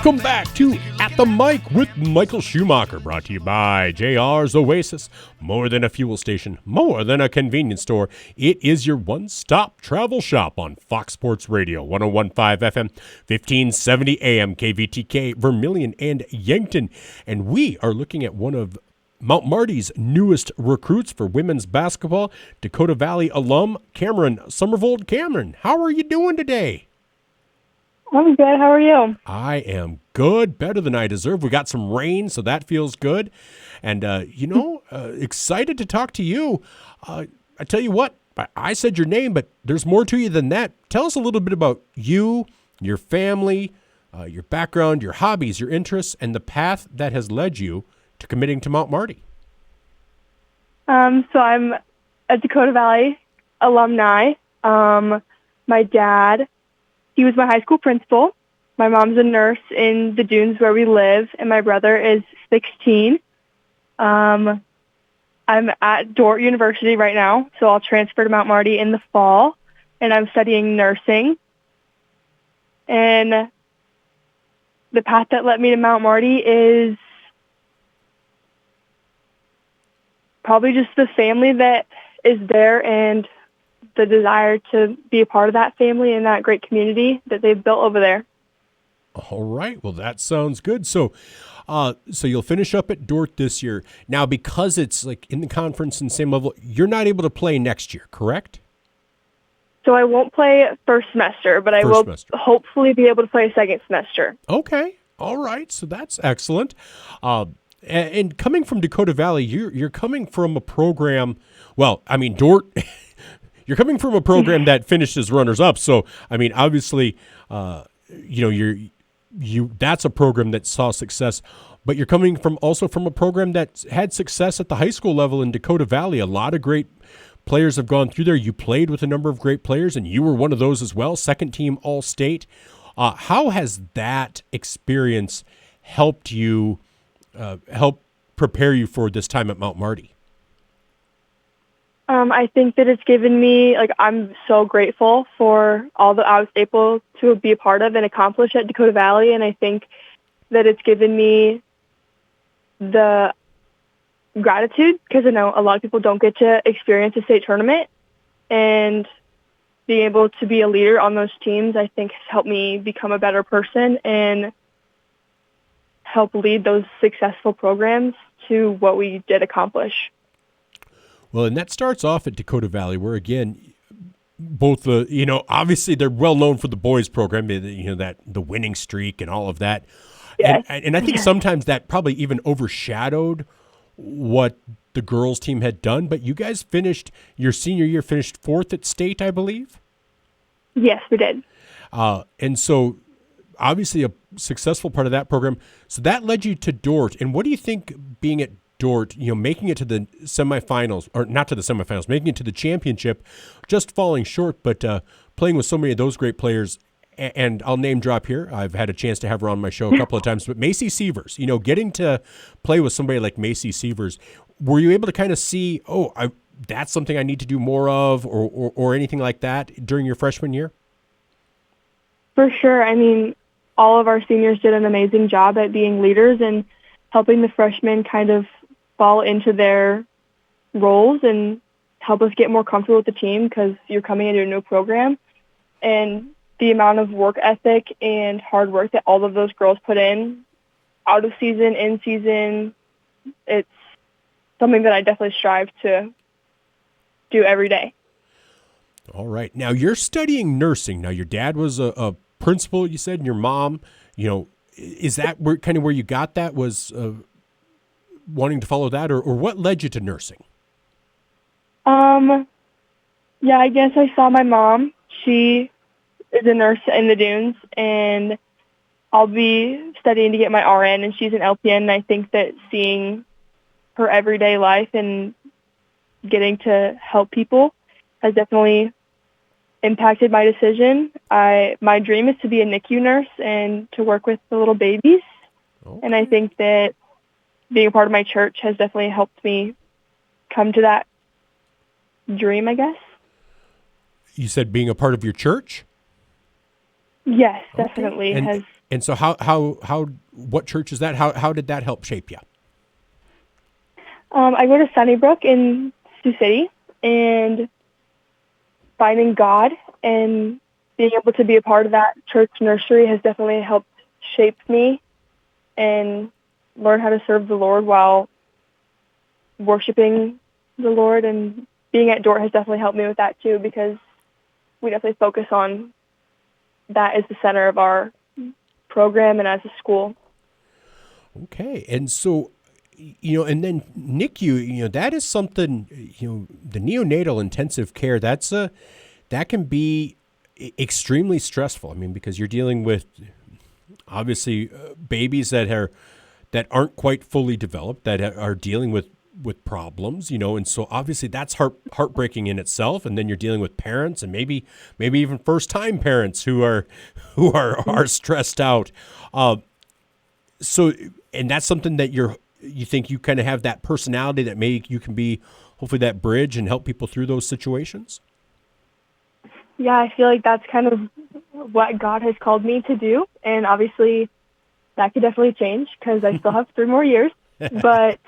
Welcome back to At the Mic with Michael Schumacher, brought to you by JR's Oasis. More than a fuel station, more than a convenience store. It is your one-stop travel shop on Fox Sports Radio, 101.5 FM, 1570 AM, KVTK, Vermilion and Yankton. And we are looking at one of Mount Marty's newest recruits for women's basketball, Dakota Valley alum, Cameryn Sommervold. Cameryn, how are you doing today? I'm good. How are you? I am good, better than I deserve. We got some rain, so that feels good. And, excited to talk to you. I tell you what, I said your name, but there's more to you than that. Tell us a little bit about you, your family, your background, your hobbies, your interests, and the path that has led you to committing to Mount Marty. So I'm a Dakota Valley alumni. My dad, he was my high school principal. My mom's a nurse in the dunes where we live, and my brother is 16. I'm at Dordt University right now, so I'll transfer to Mount Marty in the fall, and I'm studying nursing. And the path that led me to Mount Marty is probably just the family that is there and the desire to be a part of that family and that great community that they've built over there. All right. Well, that sounds good. So you'll finish up at Dordt this year. Now, because it's like in the conference and same level, you're not able to play next year, correct? So I won't play first semester, but I will hopefully be able to play second semester. Okay. All right. So that's excellent. And coming from Dakota Valley, you're coming from a program. Well, I mean, Dordt. You're coming from a program that finished as runners-up, so I mean, obviously, that's a program that saw success. But you're coming from a program that had success at the high school level in Dakota Valley. A lot of great players have gone through there. You played with a number of great players, and you were one of those as well. Second team All-State. How has that experience helped you? Help prepare you for this time at Mount Marty? I think that it's given me, I'm so grateful for all that I was able to be a part of and accomplish at Dakota Valley, and I think that it's given me the gratitude because I know a lot of people don't get to experience a state tournament, and being able to be a leader on those teams, I think, has helped me become a better person and help lead those successful programs to what we did accomplish. Well, and that starts off at Dakota Valley, where again, both obviously they're well known for the boys program, that the winning streak and all of that. Yes. And I think sometimes that probably even overshadowed what the girls team had done. But you guys your senior year finished fourth at state, I believe. Yes, we did. And so obviously a successful part of that program. So that led you to Dordt. And what do you think being at Dordt, making it to the semifinals, or not to the semifinals, making it to the championship, just falling short, but playing with so many of those great players, and I'll name drop here. I've had a chance to have her on my show a couple of times, but Macy Sievers, getting to play with somebody like Macy Sievers, were you able to kind of see, that's something I need to do more of, or anything like that during your freshman year? For sure. I mean, all of our seniors did an amazing job at being leaders and helping the freshmen kind of fall into their roles and help us get more comfortable with the team because you're coming into a new program. And the amount of work ethic and hard work that all of those girls put in, out of season, in season, it's something that I definitely strive to do every day. All right. Now, you're studying nursing. Now, your dad was a principal, you said, and your mom, is that where you got that, was wanting to follow that, or what led you to nursing? Yeah, I guess I saw my mom. She is a nurse in the dunes, and I'll be studying to get my RN, and she's an LPN, and I think that seeing her everyday life and getting to help people has definitely impacted my decision. My dream is to be a NICU nurse and to work with the little babies, and I think that being a part of my church has definitely helped me come to that dream, I guess. You said being a part of your church? Yes, definitely. And And so what church is that? How did that help shape you? I go to Sunnybrook in Sioux City, and finding God and being able to be a part of that church nursery has definitely helped shape me and learn how to serve the Lord while worshiping the Lord. And being at Dort has definitely helped me with that too, because we definitely focus on that as the center of our program and as a school. Okay. And so, and then NICU, that is something, the neonatal intensive care, that can be extremely stressful. I mean, because you're dealing with obviously babies that aren't quite fully developed, that are dealing with problems, and so obviously that's heartbreaking in itself. And then you're dealing with parents and maybe even first time parents who are stressed out. So, and that's something that you think you kind of have that personality that you can be hopefully that bridge and help people through those situations. Yeah, I feel like that's kind of what God has called me to do. And obviously that could definitely change because I still have 3 more years. But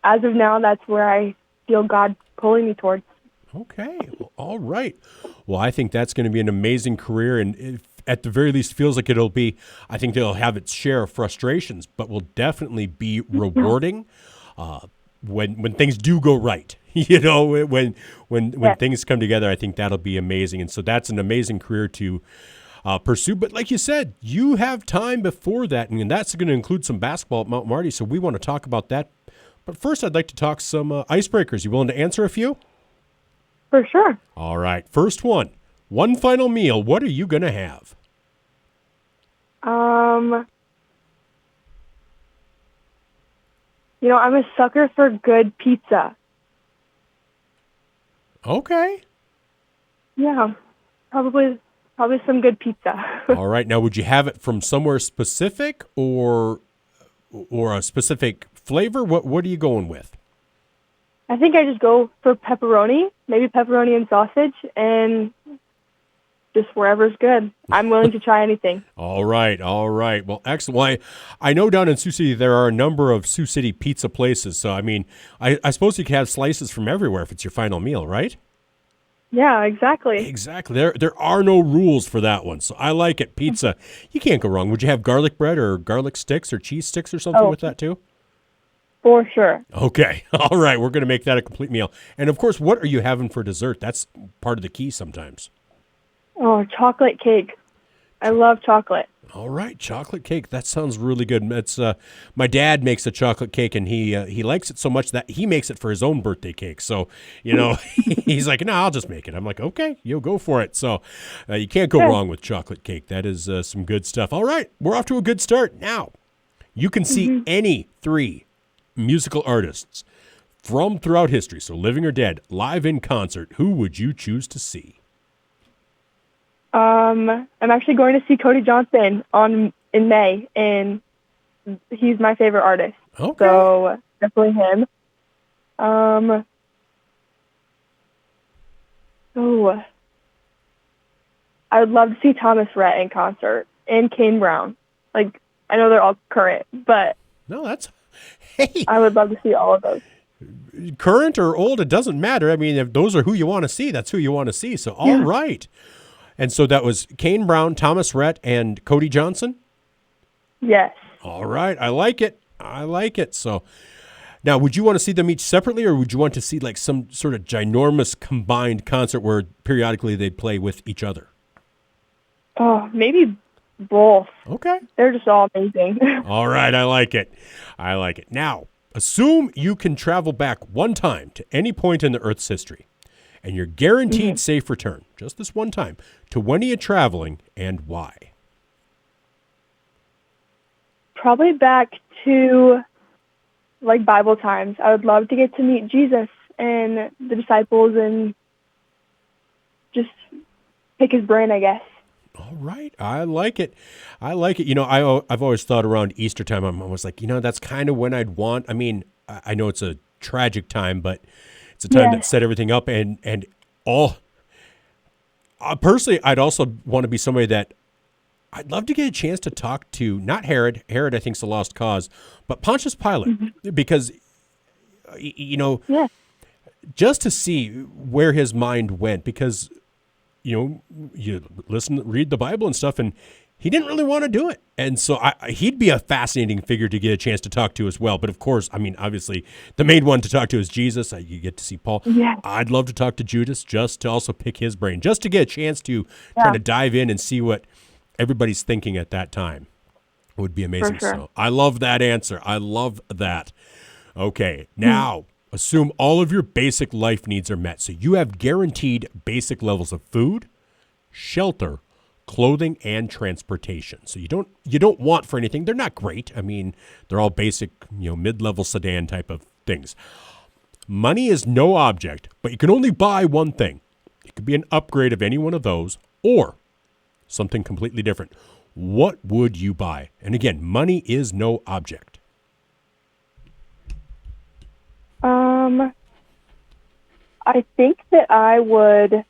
as of now, that's where I feel God pulling me towards. Okay. Well, all right. Well, I think that's going to be an amazing career. And if, at the very least, feels like it'll be, I think it'll have its share of frustrations, but will definitely be rewarding when things do go right. When things come together, I think that'll be amazing. And so that's an amazing career to pursue. But like you said, you have time before that, and that's going to include some basketball at Mount Marty. So we want to talk about that. But first, I'd like to talk some icebreakers. You willing to answer a few? For sure. All right. First one final meal. What are you going to have? I'm a sucker for good pizza. Okay. Yeah, probably some good pizza. All right. Now, would you have it from somewhere specific or a specific flavor? What are you going with? I think I just go for pepperoni, maybe pepperoni and sausage, and just wherever's good. I'm willing to try anything. All right. Well, excellent. Well, I know down in Sioux City there are a number of Sioux City pizza places. So, I mean, I suppose you can have slices from everywhere if it's your final meal, right? Yeah, exactly. Exactly. There are no rules for that one. So I like it. Pizza. You can't go wrong. Would you have garlic bread or garlic sticks or cheese sticks or something with that too? For sure. Okay. All right. We're going to make that a complete meal. And of course, what are you having for dessert? That's part of the key sometimes. Oh, chocolate cake. I love chocolate. All right, chocolate cake. That sounds really good. It's my dad makes a chocolate cake, and he likes it so much that he makes it for his own birthday cake. So he's like, "No, I'll just make it." I'm like, "Okay, you'll go for it." So you can't go wrong with chocolate cake. That is some good stuff. All right, we're off to a good start. Now, you can see any 3 musical artists from throughout history, so living or dead, live in concert. Who would you choose to see? I'm actually going to see Cody Johnson in May, and he's my favorite artist. Okay. So definitely him. I would love to see Thomas Rhett in concert and Kane Brown. Like, I know they're all current, but hey. I would love to see all of those. Current or old, it doesn't matter. I mean, if those are who you want to see, that's who you want to see. So, all right. And so that was Kane Brown, Thomas Rhett, and Cody Johnson? Yes. All right. I like it. So now, would you want to see them each separately, or would you want to see like some sort of ginormous combined concert where periodically they'd play with each other? Oh, maybe both. Okay. They're just all amazing. All right. I like it. Now, assume you can travel back one time to any point in the Earth's history, and you're guaranteed safe return, just this one time. To when are you traveling and why? Probably back to like Bible times. I would love to get to meet Jesus and the disciples and just pick his brain, I guess. All right. I like it. I've always thought around Easter time, I'm always like, that's kind of when I'd want. I mean, I know it's a tragic time, but it's a time that set everything up and all. Personally, I'd also want to be somebody that I'd love to get a chance to talk to not Herod. Herod, I think, is a lost cause, but Pontius Pilate, because Yeah. just to see where his mind went, because you read the Bible and stuff, and he didn't really want to do it. And so he'd be a fascinating figure to get a chance to talk to as well. But of course, I mean, obviously, the main one to talk to is Jesus. You get to see Paul. Yeah. I'd love to talk to Judas just to also pick his brain, just to get a chance to Yeah. kind of dive in and see what everybody's thinking at that time. It would be amazing. For sure. So I love that answer. I love that. Okay, now assume all of your basic life needs are met. So you have guaranteed basic levels of food, shelter, clothing, and transportation. So you don't want for anything. They're not great. I mean, they're all basic, mid-level sedan type of things. Money is no object, but you can only buy one thing. It could be an upgrade of any one of those or something completely different. What would you buy? And again, money is no object. I think that I would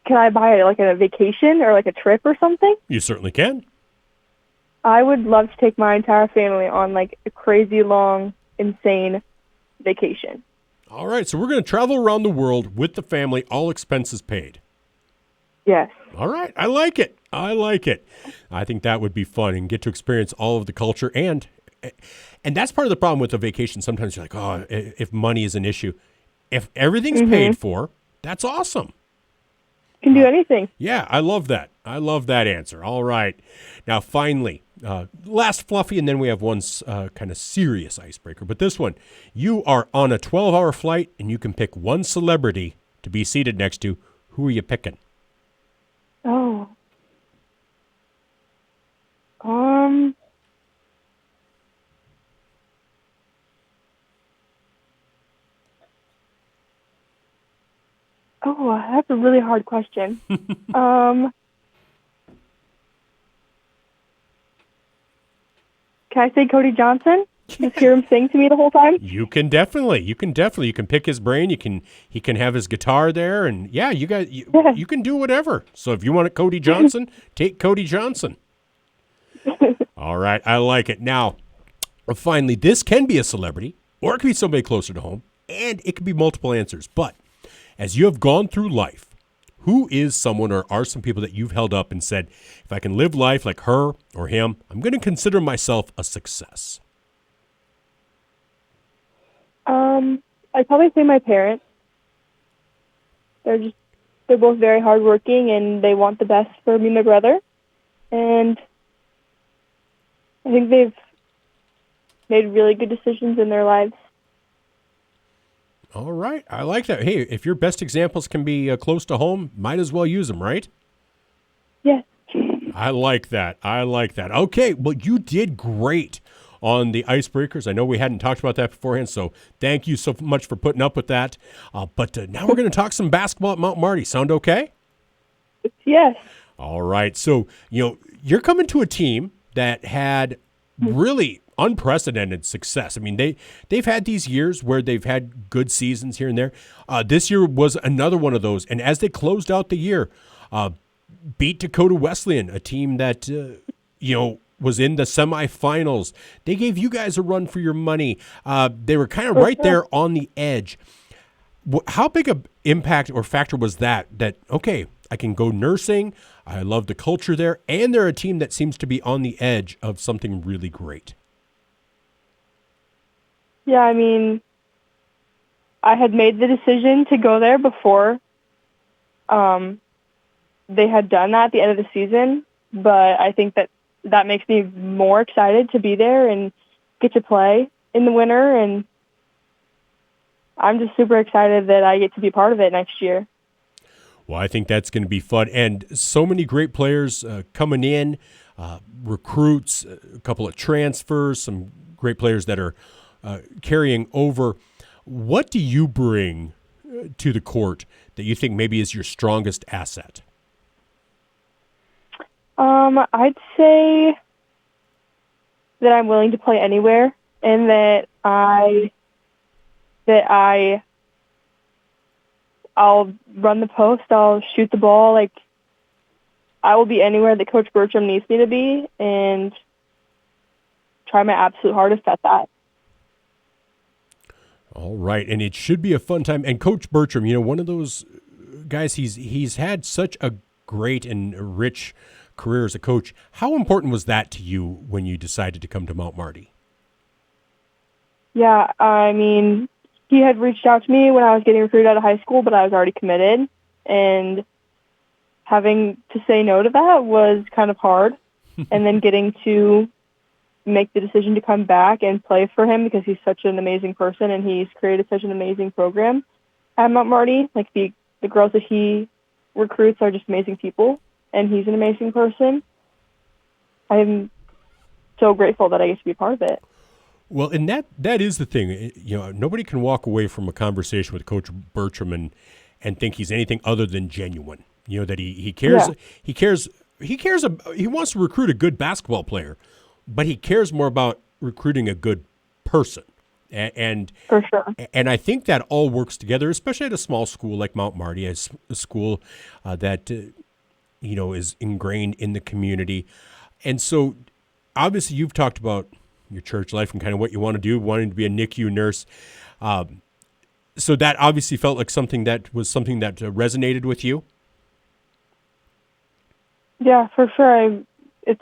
can I buy like a vacation or like a trip or something? You certainly can. I would love to take my entire family on like a crazy long, insane vacation. All right, so we're going to travel around the world with the family, all expenses paid. Yes. All right, I like it. I think that would be fun and get to experience all of the culture. And that's part of the problem with a vacation. Sometimes you're like, oh, if money is an issue. If everything's paid for, that's awesome. Can do anything. Yeah, I love that. I love that answer. All right. Now, finally, last fluffy, and then we have one kind of serious icebreaker. But this one, you are on a 12-hour flight, and you can pick one celebrity to be seated next to. Who are you picking? Oh. Oh, that's a really hard question. Can I say Cody Johnson? Just hear him sing to me the whole time? You can definitely. You can pick his brain. He can have his guitar there, and yeah, you can do whatever. So if you want Cody Johnson, take Cody Johnson. All right, I like it. Now, finally, this can be a celebrity, or it could be somebody closer to home, and it could be multiple answers. But as you have gone through life, who is someone or are some people that you've held up and said, if I can live life like her or him, I'm going to consider myself a success? I'd probably say my parents. They're both very hardworking and they want the best for me and my brother. And I think they've made really good decisions in their lives. All right. I like that. Hey, if your best examples can be close to home, might as well use them, right? Yes. I like that. Okay. Well, you did great on the icebreakers. I know we hadn't talked about that beforehand, so thank you so much for putting up with that. But now we're going to talk some basketball at Mount Marty. Sound okay? Yes. All right. So, you're coming to a team that had really unprecedented success. I mean, they've had these years where they've had good seasons here and there. This year was another one of those. And as they closed out the year, beat Dakota Wesleyan, a team that, was in the semifinals. They gave you guys a run for your money. They were kind of right there on the edge. How big an impact or factor was that, okay, I can go nursing, I love the culture there, and they're a team that seems to be on the edge of something really great? Yeah, I mean, I had made the decision to go there before they had done that at the end of the season, but I think that makes me more excited to be there and get to play in the winter, and I'm just super excited that I get to be part of it next year. Well, I think that's going to be fun, and so many great players coming in, recruits, a couple of transfers, some great players that are carrying over. What do you bring to the court that you think maybe is your strongest asset? I'd say that I'm willing to play anywhere, and that I I'll run the post. I'll shoot the ball. Like, I will be anywhere that Coach Bertram needs me to be and try my absolute hardest at that. All right, and it should be a fun time. And Coach Bertram, one of those guys, he's had such a great and rich career as a coach. How important was that to you when you decided to come to Mount Marty? Yeah, I mean, he had reached out to me when I was getting recruited out of high school, but I was already committed, and having to say no to that was kind of hard. And then getting to make the decision to come back and play for him because he's such an amazing person and he's created such an amazing program at Mount Marty. Like, the girls that he recruits are just amazing people, and he's an amazing person. I'm so grateful that I get to be a part of it. Well, and that is the thing. Nobody can walk away from a conversation with Coach Bertram and think he's anything other than genuine. That he cares. Yeah. He wants to recruit a good basketball player, but he cares more about recruiting a good person. And for sure. And I think that all works together, especially at a small school like Mount Marty, a school that is ingrained in the community. And so, obviously, you've talked about your church life and kind of what you want to do, wanting to be a NICU nurse. So that obviously felt like something that resonated with you. Yeah, for sure. It's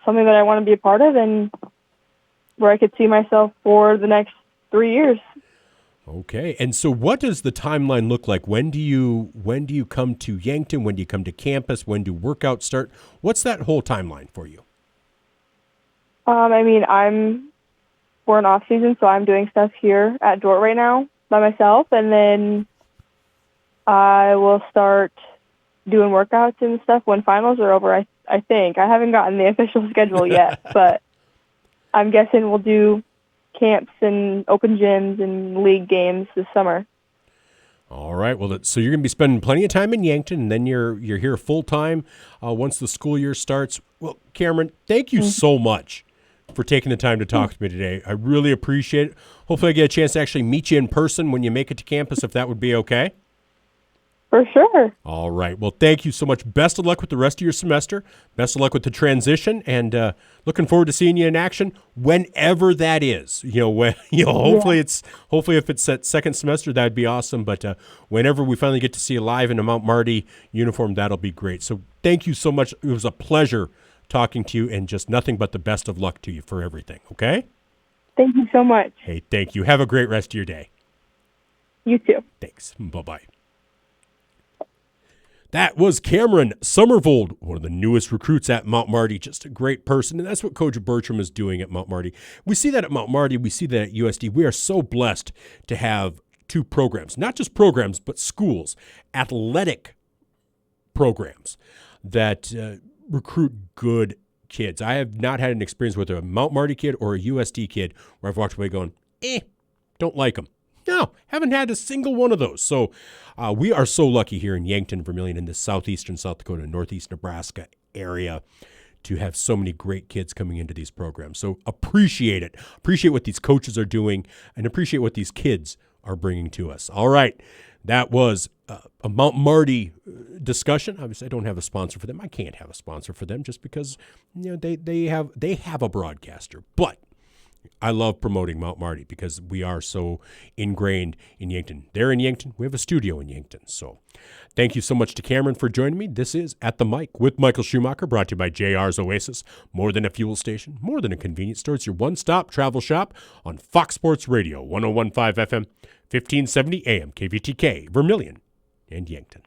something that I want to be a part of and where I could see myself for the next 3 years. Okay. And so what does the timeline look like? When do you come to Yankton? When do you come to campus? When do workouts start? What's that whole timeline for you? I mean, we're in off season, so I'm doing stuff here at Dort right now by myself, and then I will start doing workouts and stuff when finals are over. I think I haven't gotten the official schedule yet, but I'm guessing we'll do camps and open gyms and league games this summer. All right. Well, so you're going to be spending plenty of time in Yankton, and then you're here full time once the school year starts. Well, Cameryn, thank you so much for taking the time to talk to me today. I really appreciate it. Hopefully I get a chance to actually meet you in person when you make it to campus, if that would be okay. For sure. All right. Well, thank you so much. Best of luck with the rest of your semester. Best of luck with the transition, and looking forward to seeing you in action whenever that is. Hopefully if it's that second semester, that'd be awesome. But whenever we finally get to see you live in a Mount Marty uniform, that'll be great. So thank you so much. It was a pleasure talking to you, and just nothing but the best of luck to you for everything. Okay? Thank you so much. Hey, thank you. Have a great rest of your day. You too. Thanks. Bye-bye. That was Cameryn Sommervold, one of the newest recruits at Mount Marty. Just a great person, and that's what Coach Bertram is doing at Mount Marty. We see that at Mount Marty. We see that at USD. We are so blessed to have two programs, not just programs, but schools, athletic programs that recruit good kids. I have not had an experience with a Mount Marty kid or a USD kid where I've walked away going, don't like them. No, haven't had a single one of those. So we are so lucky here in Yankton, Vermilion, in the southeastern South Dakota, northeast Nebraska area to have so many great kids coming into these programs. So appreciate it. Appreciate what these coaches are doing, and appreciate what these kids are bringing to us. All right. That was a Mount Marty discussion. Obviously, I don't have a sponsor for them. I can't have a sponsor for them just because they have a broadcaster. But I love promoting Mount Marty because we are so ingrained in Yankton. They're in Yankton. We have a studio in Yankton. So thank you so much to Cameryn for joining me. This is At the Mic with Michael Schumacher, brought to you by JR's Oasis. More than a fuel station, more than a convenience store. It's your one-stop travel shop on Fox Sports Radio, 101.5 FM, 1570 AM, KVTK, Vermilion, and Yankton.